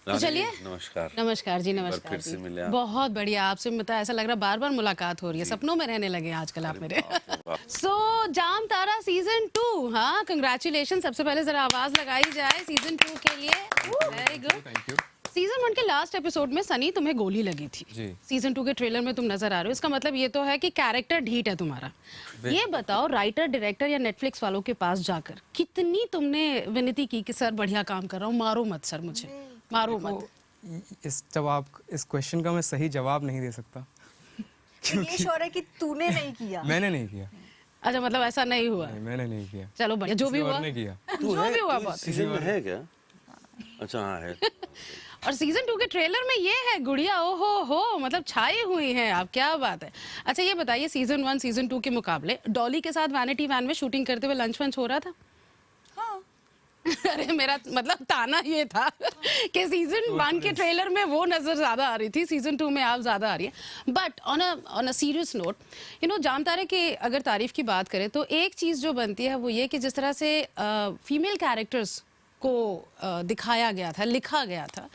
तो चलिए, नमस्कार। नमस्कार जी, नमस्कार फिर से जी। मिले आप। बहुत बढ़िया, आपसे मतलब ऐसा लग रहा है बार बार मुलाकात हो रही है, सपनों में रहने लगे हैं आजकल आप मेरे। सो जाम तारा सीजन 2, हाँ कंग्रेचुलेशन। सबसे पहले जरा आवाज लगाई जाए सीजन 2 के लिए। Very good, thank you. Season 1 के लास्ट एपिसोड में सनी तुम्हें गोली लगी थी। जी। सीजन 2 के ट्रेलर में तुम नजर आ रहे हो, इसका मतलब ये तो है कि कैरेक्टर ढीठ है तुम्हारा। ये बताओ, राइटर डायरेक्टर या नेटफ्लिक्स वालों के पास जाकर कितनी तुमने विनती की कि सर बढ़िया काम कर रहा हूँ, मारो मत सर, मुझे मारो मत। इस क्वेश्चन का मैं सही जवाब नहीं दे सकता। ये श्योर है कि तूने नहीं किया। मैंने नहीं किया। अच्छा, मतलब ऐसा नहीं हुआ। नहीं, मैंने नहीं किया। चलो बढ़िया, जो भी किसी और हुआ ने किया। जो भी हुआ बहुत। सीजन में है क्या? अच्छा हाँ है। और सीजन 2 के ट्रेलर में ये है गुड़िया, ओ हो मतलब छाई हुई हैं आप, क्या बात है। अच्छा ये बताइए, सीजन 1 सीजन 2 के मुकाबले डॉली के साथ वैनिटी वैन में शूटिंग करते हुए लंच वंच हो रहा था? हाँ। अरे मेरा मतलब ताना ये था कि सीजन 1 के ट्रेलर में वो नजर ज्यादा आ रही थी, सीजन 2 में आप ज्यादा आ रही है। But on a serious note, you know, जाम तारे की अगर तारीफ की बात करें तो एक चीज जो बनती है वो ये कि जिस तरह से फीमेल कैरेक्टर्स को दिखाया गया था, लिखा गया था,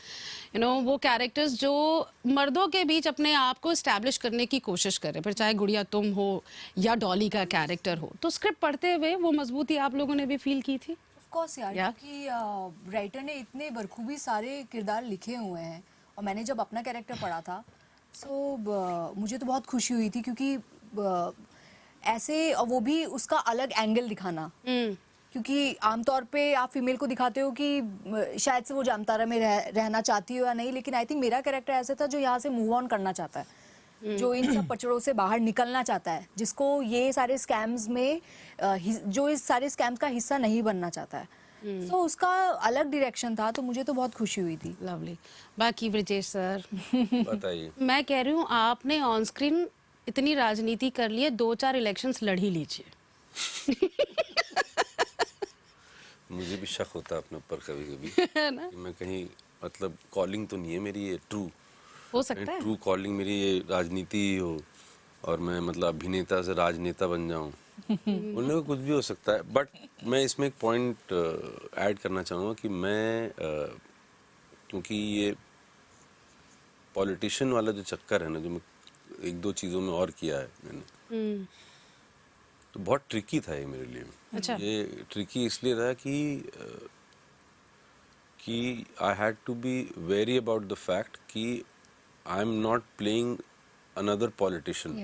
यू नो, वो कैरेक्टर्स जो मर्दों के बीच अपने आप को इस्टेब्लिश करने की कोशिश कर रहे हैं, फिर चाहे गुड़िया तुम हो या डॉली का कैरेक्टर हो, तो स्क्रिप्ट पढ़ते हुए वो मजबूती आप लोगों ने भी फील की थी? ऑफ कोर्स यार, क्योंकि राइटर ने इतने बखूबी सारे किरदार लिखे हुए हैं और मैंने जब अपना कैरेक्टर पढ़ा था मुझे तो बहुत खुशी हुई थी, क्योंकि ऐसे और वो भी उसका अलग एंगल दिखाना। क्योंकि आमतौर पे आप फीमेल को दिखाते हो कि शायद से वो जामतारा में रहना चाहती हो या नहीं, लेकिन आई थिंक मेरा कैरेक्टर ऐसा था जो यहाँ से मूव ऑन करना चाहता है, जो इन सब पचड़ों से बाहर निकलना चाहता है, जिसको ये सारे स्कैम्स में जो इस सारे स्कैम्स का हिस्सा नहीं बनना चाहता है। तो उसका अलग डायरेक्शन था, तो मुझे तो बहुत खुशी हुई थी। लवली। बाकी ब्रिजेश सर बताइए। मैं कह रही हूँ आपने ऑन स्क्रीन इतनी राजनीति कर ली है, 2-4 इलेक्शंस लड़ ही लीजिए। मुझे भी शक होता है अपने ऊपर कभी कभी है ना? कि मैं कहीं मतलब कॉलिंग तो नहीं है मेरी ये ट्रू, हो सकता है। ट्रू कॉलिंग मेरी ये राजनीति ही हो और मैं मतलब अभिनेता से राजनेता बन जाऊं। उनमें कुछ भी हो सकता है, बट मैं इसमें एक पॉइंट ऐड करना चाहूँगा कि मैं क्योंकि ये पॉलिटिशियन वाला जो चक्कर है ना, जो मैं 1-2 चीज़ों में और किया है मैंने, तो बहुत ट्रिकी था ये मेरे लिए। अच्छा। ये ट्रिकी इसलिए था कि I had to be very about the fact कि I am not playing another politician,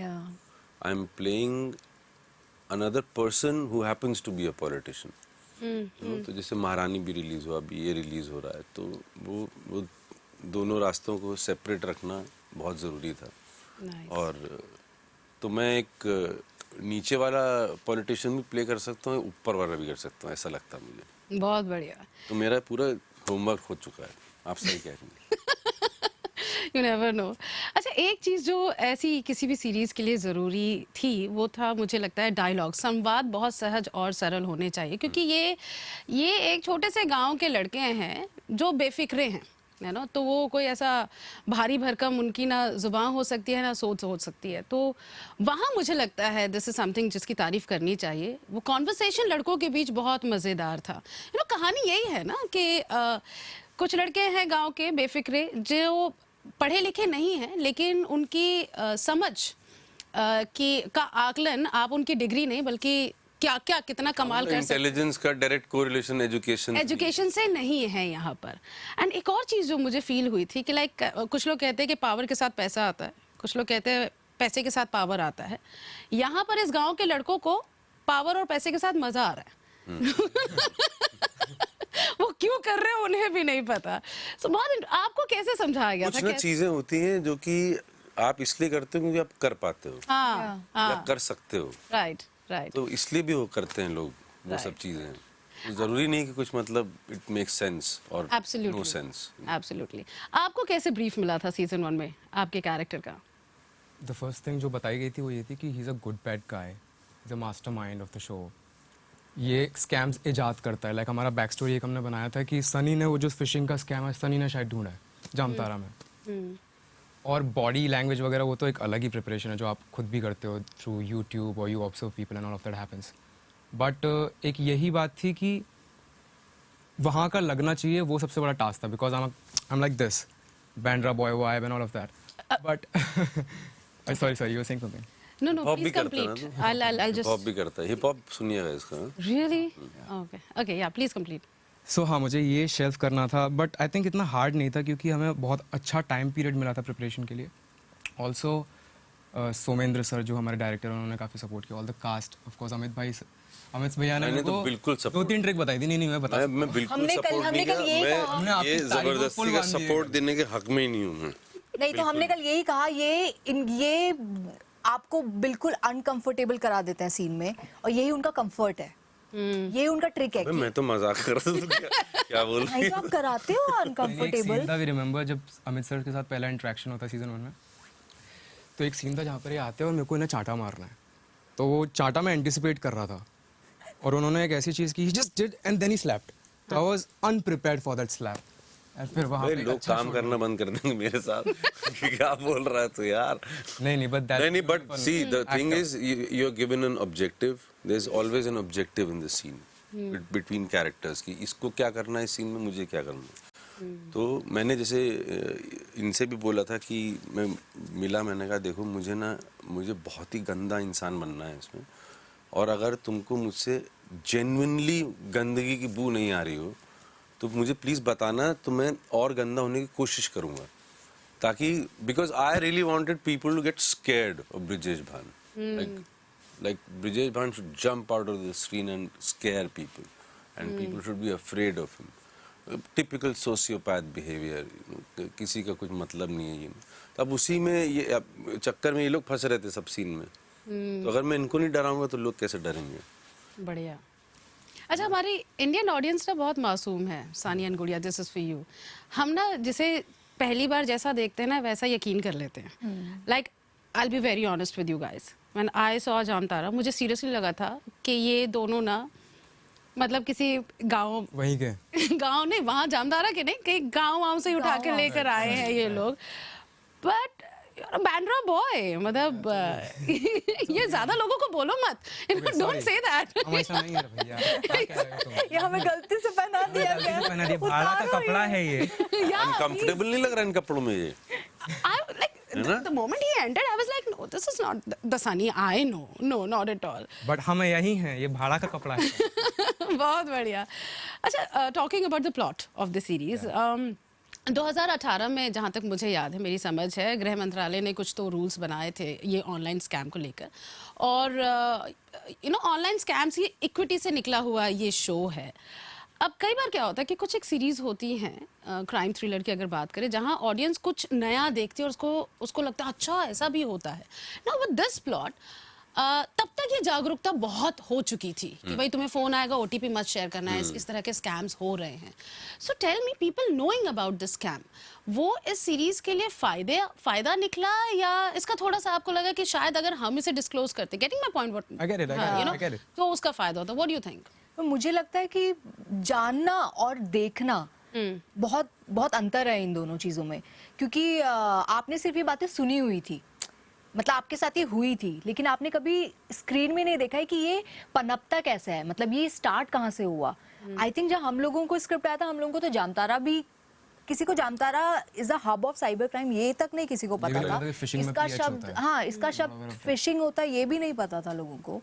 I am playing another person who happens to be a politician. तो जैसे महारानी भी रिलीज हुआ, अभी ये रिलीज हो रहा है, तो वो दोनों रास्तों को सेपरेट रखना बहुत ज़रूरी था। Nice. और तो मैं एक नीचे वाला पॉलिटिशियन भी प्ले कर सकता हूँ, ऊपर वाला भी कर सकता हूँ, ऐसा लगता है मुझे। बहुत बढ़िया। तो मेरा पूरा होमवर्क हो चुका है, आप सही कह रही हैं। You never know. अच्छा, एक चीज जो ऐसी किसी भी सीरीज के लिए जरूरी थी वो था, मुझे लगता है, डायलॉग, संवाद बहुत सहज और सरल होने चाहिए, क्योंकि ये एक छोटे से गांव के लड़के हैं जो बेफिक्रे हैं, है ना, तो वो कोई ऐसा भारी भरकम उनकी ना जुबान हो सकती है ना सोच हो सकती है, तो वहाँ मुझे लगता है दिस इज समथिंग जिसकी तारीफ करनी चाहिए। वो कॉन्वर्सेशन लड़कों के बीच बहुत मज़ेदार था। यू नो, कहानी यही है ना कि कुछ लड़के हैं गांव के बेफिक्रे, जो पढ़े लिखे नहीं हैं, लेकिन उनकी समझ की का आकलन आप उनकी डिग्री नहीं बल्कि क्या क्या कितना कमाल कर सकते, इंटेलिजेंस का डायरेक्ट कोरिलेशन एजुकेशन से नहीं है यहाँ पर। एंड एक और चीज़ जो मुझे फील हुई थी कि लाइक कुछ लोग कहते हैं कि पावर के साथ पैसा आता है, कुछ लोग कहते हैं पैसे के साथ पावर आता है। यहाँ पर इस गांव के लड़कों को पावर और पैसे के साथ मजा आ रहा है। वो क्यों कर रहे हो उन्हें भी नहीं पता। So, बहुत आपको कैसे समझाया गया था? कुछ ना चीजें होती हैं जो कि आप इसलिए करते हो क्योंकि आप कर पाते हो, या कर सकते हो। Right right. तो इसलिए भी वो करते हैं लोग वो सब चीजें। जरूरी नहीं कि कुछ मतलब इट मेक सेंस और नो सेंस। एब्सोल्युटली। आपको कैसे ब्रीफ मिला था सीजन 1 में आपके कैरेक्टर का? द फर्स्ट थिंग जो बताई गई थी वो ये थी कि he is a good bad guy, he is a mastermind of the show. ये स्कैम्स इजाद करता है। लाइक हमारा बैक स्टोरी एक हमने बनाया था कि सनी ने वो जो फिशिंग का स्कैम है, सनी ने शायद ढूंढा है जामतारा में। और बॉडी लैंग्वेज वगैरह वो तो एक अलग ही प्रिपरेशन है जो आप खुद भी करते हो थ्रू यूट्यूब और you observe people and all of that happens. But एक यही बात थी कि वहाँ का लगना चाहिए, वो सबसे बड़ा टास्क था, because I'm like this, Bandra boy vibe and all of that. But sorry, you were saying something. No, hip hop please भी करता है ना complete. तू? I'll हिप हॉप just भी करता है, हिप हॉप सुनिएगा इसका। really. Okay, yeah, please complete. सो हाँ, मुझे ये शेल्फ करना था, बट आई थिंक इतना हार्ड नहीं था क्योंकि हमें बहुत अच्छा टाइम पीरियड मिला था प्रिपरेशन के लिए। ऑल्सो सोमेंद्र सर जो हमारे डायरेक्टर, उन्होंने काफ़ी सपोर्ट किया। All the cast, of course Amit भैया ने मैंने मेरे तो को बिल्कुल support 2-3 ट्रिक बताई थी। नहीं मैं बता मैं बिल्कुल हमने कल- सपोर्ट हमने नहीं कल किया, यही कहा। हमने मैं आपकी ये तारीफ को जबरदस्ती फुल का मान दिया। सपोर्ट देने के हक में ही नहीं हूँ मैं। नहीं तो हमने कल यही कहा, ये आपको बिल्कुल अनकंफर्टेबल करा देते हैं सीन में, और यही उनका कंफर्ट है, यही उनका ट्रिक है अबे कि मैं तो मजाक कर रहा था, क्या बोल रही नहीं तो आप कराते हो अनकंफर्टेबल। वी रिमेंबर जब अमित सर के साथ पहला इंटरेक्शन होता सीजन 1 में, तो एक सीन था जहाँ पर ये आते हैं और मेरे को इन्हें चाटा मारना है, तो वो चाटा मैं एंटिसिपेट कर रहा था और उन्होंने एक ऐसी चीज़ की, he just did and then he slapped, तो I was unprepared for that slap. और फिर वहाँ भाई पे लोग अच्छा काम करना बंद कर देंगे मेरे साथ कि क्या बोल रहा है तू यार। नहीं बट दैट नहीं but see the thing is you are given an objective, there is always an objective in the scene between characters की, इसको क्या करना है इस सीन में, मुझे क्या करना है। तो मैंने जैसे इनसे भी बोला था कि मैं मिला, मैंने कहा देखो मुझे बहुत ही गंदा इंसान बनना है इसमें, और अगर तुमको मुझसे जेन्युइनली गंदगी की बू नहीं आ रही हो तो मुझे प्लीज़ बताना, तो मैं और गंदा होने की कोशिश करूँगा, ताकि because I really wanted people to get scared of Brijesh Bhan, like Brijesh Bhan should jump out of the screen and scare people, and people should be afraid of him. Typical sociopath behavior, किसी का कुछ मतलब नहीं है ये। तो अब उसी में ये चक्कर में ये लोग फंस रहे थे सब सीन में, तो अगर मैं इनको नहीं डराऊंगा तो लोग कैसे डरेंगे। बढ़िया। अच्छा, हमारी इंडियन ऑडियंस ना बहुत मासूम है। सानिया एंड गुड़िया, दिस इज फॉर यू। हम ना जिसे पहली बार जैसा देखते हैं ना वैसा यकीन कर लेते हैं। Like I will be very honest with you guys, when I saw Jamtara, मुझे सीरियसली लगा था कि ये दोनों ना मतलब किसी गांव वहीं के गांव नहीं, वहाँ जामतारा के नहीं, कहीं गांव से ही उठा के लेकर आए हैं ये लोग। बट बैंड्रा बॉय, मतलब ये ज्यादा लोगों को बोलो मत, डोंट से दैट। हम ऐसा नहीं है भैया, क्या कह रहे हो तुम? ये हमें गलती से पहना दिया गया, पहना दिया, भाड़ा का कपड़ा है ये। अनकंफर्टेबल नहीं लग रहा इन कपड़ों में ये? The moment he entered, I was like, no, this is not the Sunny I know. No, not at all. But हम यही हैं, ये भाड़ा का कपड़ा है। बहुत बढ़िया। अच्छा, talking about the plot of the series, 2018 में जहाँ तक मुझे याद है, मेरी समझ है, गृह मंत्रालय ने कुछ तो रूल्स बनाए थे ये ऑनलाइन स्कैम को लेकर, और यू नो ऑनलाइन स्कैम्स की इक्विटी से निकला हुआ ये शो है। अब कई बार क्या होता है कि कुछ एक सीरीज़ होती हैं क्राइम थ्रिलर की अगर बात करें, जहाँ ऑडियंस कुछ नया देखती है और उसको लगता है अच्छा ऐसा भी होता है ना। विद दिस प्लॉट तब तक ये जागरूकता बहुत हो चुकी थी कि भाई तुम्हें फ़ोन आएगा, OTP मत शेयर करना है, इस तरह के स्कैम्स हो रहे हैं। So tell me, people knowing about this scam, वो इस सीरीज़ के लिए फ़ायदा निकला, या इसका थोड़ा सा आपको लगा कि शायद अगर हम इसे डिस्क्लोज करते, getting my point, I get it, I get it. तो उसका फ़ायदा होता। What do you think? तो मुझे लगता है कि जानना और देखना बहुत बहुत अंतर है इन दोनों चीज़ों में, क्योंकि आपने सिर्फ ये बातें सुनी हुई थी, मतलब आपके साथ ये हुई थी, लेकिन आपने कभी स्क्रीन में नहीं देखा है कि ये पनपता कैसे है, मतलब ये स्टार्ट कहाँ से हुआ। आई थिंक जब हम लोगों को स्क्रिप्ट आया था, हम लोगों को तो जामतारा भी, किसी को Jamtara is a hub of cyber crime ये तक नहीं किसी को पता था। इसका शब्द, हाँ, इसका शब्द फिशिंग होता है ये भी नहीं पता था लोगों को।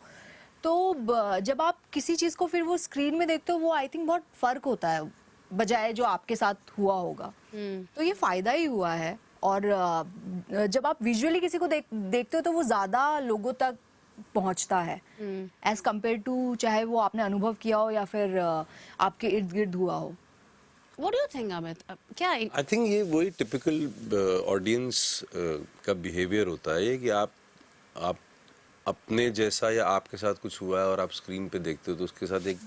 तो जब आप किसी चीज़ को फिर वो स्क्रीन में देखते हो, वो आई थिंक बहुत फ़र्क होता है बजाय जो आपके साथ हुआ होगा। तो ये फ़ायदा ही हुआ है, और जब आप विजुअली किसी को देखते हो तो वो ज़्यादा लोगों तक पहुंचता है एज कम्पेयर टू चाहे वो आपने अनुभव किया हो या फिर आपके इर्द गिर्द हुआ हो। What do you think, Amit? क्या आई थिंक ये वही टिपिकल ऑडियंस का बिहेवियर होता है कि आप अपने जैसा या आपके साथ कुछ हुआ है और आप स्क्रीन पे देखते हो तो उसके साथ एक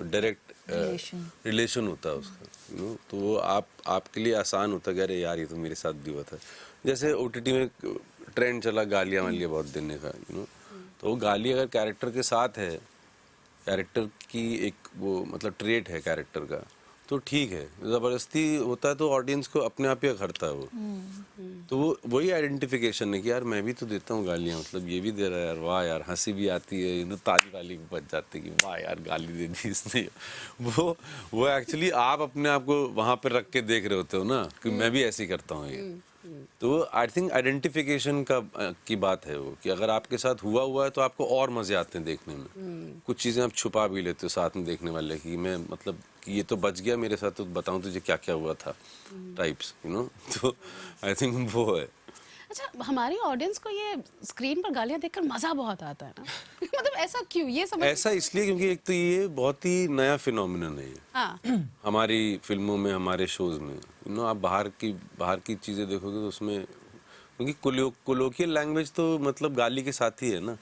डायरेक्ट रिलेशन होता है उसका, यू नो। तो वो आपके लिए आसान होता है कि अरे यार ये तो मेरे साथ भी हुआ था। जैसे OTT में ट्रेंड चला गालियाँ वालियाँ बहुत देने का, यू नो, तो वो गाली अगर कैरेक्टर के साथ है, कैरेक्टर की एक वो मतलब ट्रेट है कैरेक्टर का, तो ठीक है। ज़बरदस्ती होता है तो ऑडियंस को अपने आप ही अखरता है वो। तो वो वही आइडेंटिफिकेशन है कि यार मैं भी तो देता हूँ गालियाँ, मतलब ये भी दे रहा है यार, वाह यार, हंसी भी आती है, ताली वाली बच जाती है कि वाह यार गाली दे दी इसने। वो एक्चुअली आप अपने आप को वहाँ पे रख के देख रहे होते हो ना कि मैं भी ऐसे ही करता हूँ ये। तो आई थिंक आइडेंटिफिकेशन की बात है वो, कि अगर आपके साथ हुआ है तो आपको और मजे आते हैं देखने में। कुछ चीजें आप छुपा भी लेते हो साथ में देखने वाले कि मैं मतलब कि ये तो बच गया मेरे साथ, तो बताऊं तुझे क्या क्या हुआ था, टाइप्स, यू नो। तो आई थिंक वो है। अच्छा, हमारी ऑडियंस को ये स्क्रीन पर गालियां देखकर मजा बहुत आता है ना। मतलब ऐसा क्यों, ये समझ। ऐसा इसलिए क्योंकि एक तो ये बहुत ही नया फिनोमिनन है ये। हाँ। हमारी फिल्मों में, हमारे शोज में, यू नो, आप बाहर की चीजें देखोगे तो उसमें, क्योंकि कोलोकियल लैंग्वेज तो मतलब गाली के साथ ही है ना।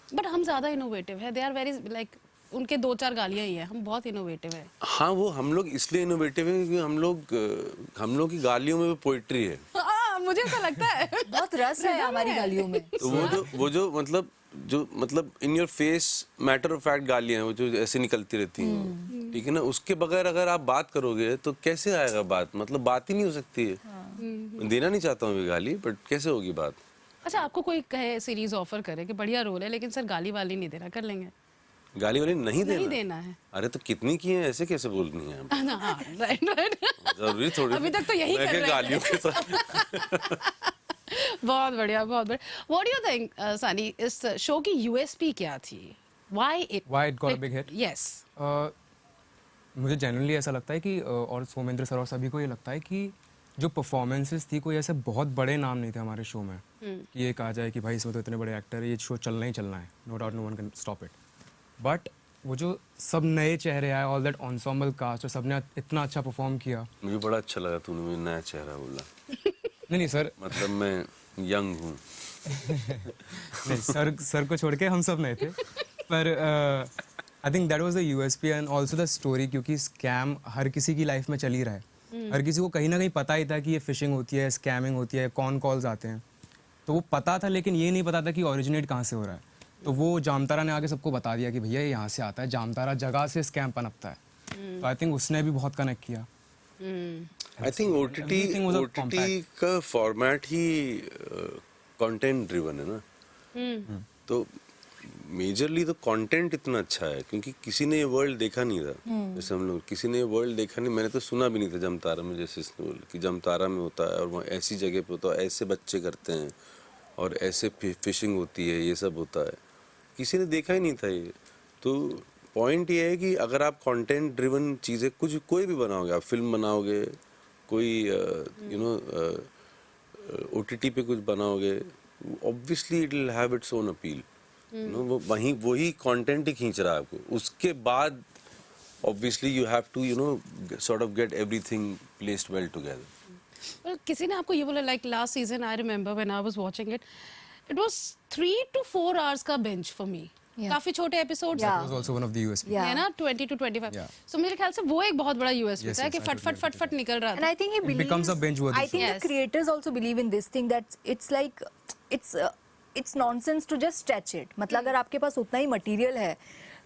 बट हम ज्यादा इनोवेटिव है, दे आर वेरी लाइक, उनके 2-4 गालियां ही है, हम बहुत इनोवेटिव है। हाँ, वो हम लोग इसलिए इनोवेटिव हैं क्योंकि हम लोग की गालियों में वो पोइट्री है। हाँ, मुझे ऐसा लगता है। बहुत रस है हमारी गालियों में। तो वो जो मतलब in your face matter of fact गालियां हैं, वो जो ऐसे निकलती रहती हैं, ठीक है ना, उसके बगैर अगर आप बात करोगे तो कैसे आएगा बात, मतलब बात ही नहीं हो सकती है। मैं देना नहीं चाहता हूँ ये गाली, बट कैसे होगी बात। अच्छा, आपको कोई कहे सीरीज ऑफर करे कि बढ़िया रोल है लेकिन सर गाली वाली नहीं देना, कर लेंगे? गाली वाली नहीं देना है। अरे तो कितनी की है, ऐसे कैसे बोलनी है। हाँ, राइट। जरूरी थोड़ी अभी तक तो यही कर रहे हैं। गालियों के साथ। बहुत बढ़िया, बहुत बढ़िया। What do you think Sunny, इस शो की यूएसपी क्या थी? Why it got a big hit? Yes. मुझे जनरली ऐसा लगता है कि और सोमेंद्र सर और सभी को ये लगता है कि जो परफॉर्मेंसेस थी, कोई ऐसे बहुत बड़े नाम नहीं थे हमारे शो में कि ये कहा जाए कि भाई इसमें तो इतने बड़े एक्टर है, ये शो चलना ही चलना है, no doubt, no one can stop it. But वो जो सब नए चेहरे आए, ऑल दैट एंसेम्बल कास्ट, और सबने इतना अच्छा परफॉर्म किया। मुझे बड़ा अच्छा लगा तूने मुझे नया चेहरा बोला। नहीं सर, मतलब मैं यंग हूँ। नहीं सर को छोड़ के हम सब नए थे। पर I think that was the USP and also the story, क्योंकि स्कैम हर किसी की लाइफ में चल ही रहा है। हर किसी को कहीं ना कहीं पता ही था कि ये फिशिंग होती है, स्कैमिंग होती है, कौन कॉल्स आते हैं, तो वो पता था, लेकिन ये नहीं पता था कि ओरिजिनेट कहाँ से हो रहा है। तो वो जामतारा ने आके सबको बता दिया कि भैया ये यहाँ से आता है, जामतारा जगह से स्कैम पनपता है। तो आई थिंक उसने भी बहुत कनेक्ट किया। आई थिंक ओटीटी का फॉर्मेट ही कंटेंट ड्रिवन है ना। तो मेजरली तो कंटेंट इतना अच्छा है क्योंकि किसी ने ये वर्ल्ड देखा नहीं था। जैसे हम लोग, किसी ने ये वर्ल्ड देखा नहीं, मैंने तो सुना भी नहीं था जमतारा में, जैसे इसने बोला कि जमतारा में होता है और वहाँ ऐसी जगह पे होता है, ऐसे बच्चे करते हैं और ऐसे फिशिंग होती है, ये सब होता है, किसी ने देखा ही नहीं था ये। तो पॉइंट ये है कि अगर आप कंटेंट ड्रिवन चीज़ें कोई भी बनाओगे, आप फिल्म बनाओगे, कोई OTT पे कुछ बनाओगे, obviously it will have its own appeal. वो वही कंटेंट ही खींच रहा है आपको। उसके बाद obviously you have to sort of get everything placed well together. Well, किसी ने आपको ये बोला, like last season I remember when I was watching it, it was 3 to 4 hours का बिंज फॉर मी। काफी छोटे episodes Yeah. That was also one of the USP. Yeah. है ना, 20 to 25। Yeah. सो मेरे ख्याल से वो एक बहुत बड़ा यूएसपी Yes, था yes, कि I totally agree फट निकल रहा And था। I think he It believes. becomes a binge-worthy I think show. the creators also believe in this thing that it's nonsense to just stretch it. मतलब अगर आपके पास उतना ही मटेरियल है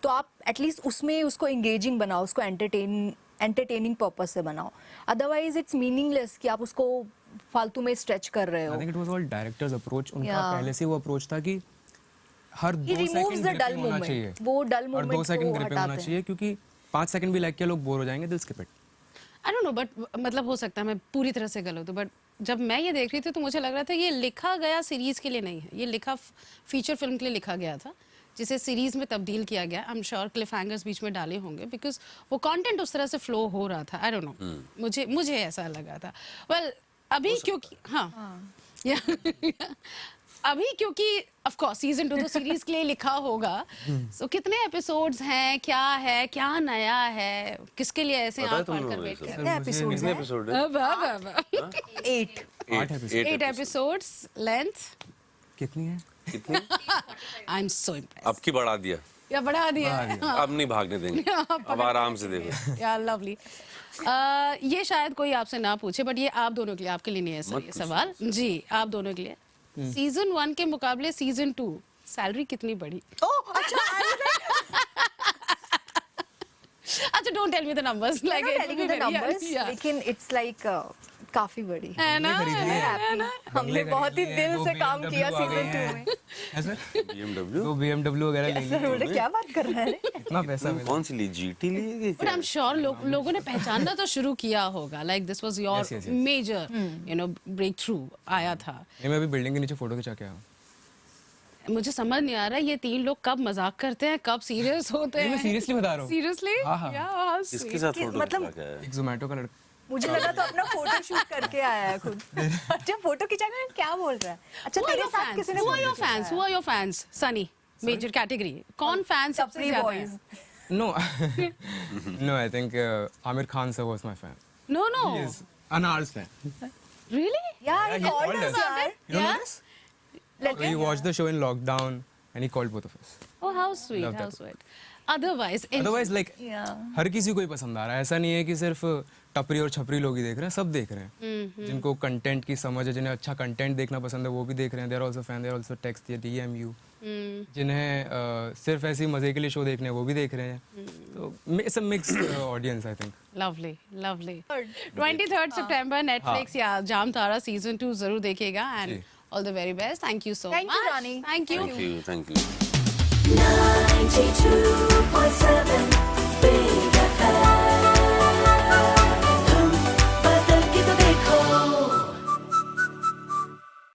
तो आप एटलीस्ट उसमें उसको एंगेजिंग बनाओ, उसको एंटरटेनिंग पर्पस से बनाओ। अदरवाइज इट्स मीनिंगलेस कि आप उसको फालतू में स्ट्रेच कर रहे हो। I think it was all director's approach. उनका Yeah. पहले से वो अप्रोच था कि हर He 2 removes second the gripping dull होना moment. चाहिए। वो dull और moment 2 सेकंड को ग्रिपिंग होना हटाते हैं। चाहिए, क्योंकि 5 सेकंड भी लाइक के लोग बोर हो जाएंगे, दिल skip it. I don't know, but मतलब हो सकता है मैं पूरी तरह से गलत हूँ, बट जब मैं ये देख रही थी तो मुझे लग रहा था ये लिखा गया सीरीज के लिए नहीं है, ये लिखा फीचर फिल्म के लिए लिखा गया था, जिसे सीरीज में तब्दील किया गया। I am sure cliffhangers बीच में डाले होंगे बिकॉज वो कंटेंट उस तरह से फ्लो हो रहा था। आई डोंट नो, मुझे ऐसा लगा था। वेल अभी क्योंकि अभी क्योंकि ऑफ कोर्स सीजन 2 तो सीरीज के लिए लिखा होगा। सो कितने एपिसोड्स हैं, क्या है, क्या नया है, किसके लिए ऐसे पता है आप तुम कर लोगों वेट को कर ये रहे कितने एपिसोड्स कितने हैं? एपिसोड है? 8 8 एपिसोड। 8 episodes length। कितनी है? कितने? I'm so impressed। अब की बढ़ा दिया, या बढ़ा दिया अब नहीं भागने देंगे, अब आराम से देखो। या लवली। ये शायद कोई आपसे ना पूछे, बट ये आप दोनों के लिए, आपके लिए नहीं है सर ये सवाल जी, आप दोनों के लिए। सीजन 1 के मुकाबले सीजन 2 सैलरी कितनी बढ़ी? अच्छा, don't tell me the numbers, like telling you the numbers, लेकिन it's like काफी बड़ी है ना हमने बहुत ही दिल से काम किया सीजन 2 में ऐसा BMW? तो BMW वगैरह ले सर बोले क्या बात कर रहे हैं इतना पैसा मिला कौन सी ली, GT ली बट आई एम श्योर लोगों ने पहचानना तो शुरू किया होगा like this was your Yes, yes, yes. Major you know break आया था नहीं मैं अभी बिल्डिंग के नीचे फोटो खिंचा के आया हूँ मुझे समझ नहीं आ रहा ये तीन लोग कब मजाक करते हैं कब सीरियस होते नहीं, हैं मैं सीरियसली बता रहा हूँ सीरियसली हाँ, हाँ। किसके साथ फोटो मतलब- खिंचा के आया? एक जोमेटो का लड़का मुझे लगा तो अपना फोटो शूट करके आया है खुद अच्छा फोटो खिंचाने क्या बोल रहा है अच्छा Who are तेरे your साथ fans? किसी ने Who are photo your खिंचाया fans? Who are your fans? Sunny, major category. कौन fans सबसे Sapri ज्यादा boys. है? No, no, I think Amir Khan sir was my fan. No, no. He is Anar's fan. Really? Yeah, he he called called us, us. yaar. You don't Yeah? know this? So he watched the show in lockdown and he called both of us. Oh, how sweet, Love how that. sweet. Otherwise, Otherwise, like Yeah. हर किसी को ही पसंद आ रहा है ऐसा नहीं है कि सिर्फ टपरी और छपरी लोग ही देख रहे हैं सब देख रहे हैं जिनको कंटेंट की समझ है जिन्हें अच्छा कंटेंट देखना पसंद है वो भी देख रहे हैं there also fan there also text DM you जिन्हें सिर्फ ऐसे ही मजे के लिए शो देखने हैं वो भी देख रहे हैं तो it's a mixed audience I think lovely, lovely. 23rd September Netflix या जाम तारा season 2 जरूर देखिएगा and ji. all the very best. Thank you so Thank you, much. Rani. Thank you. Thank you. 92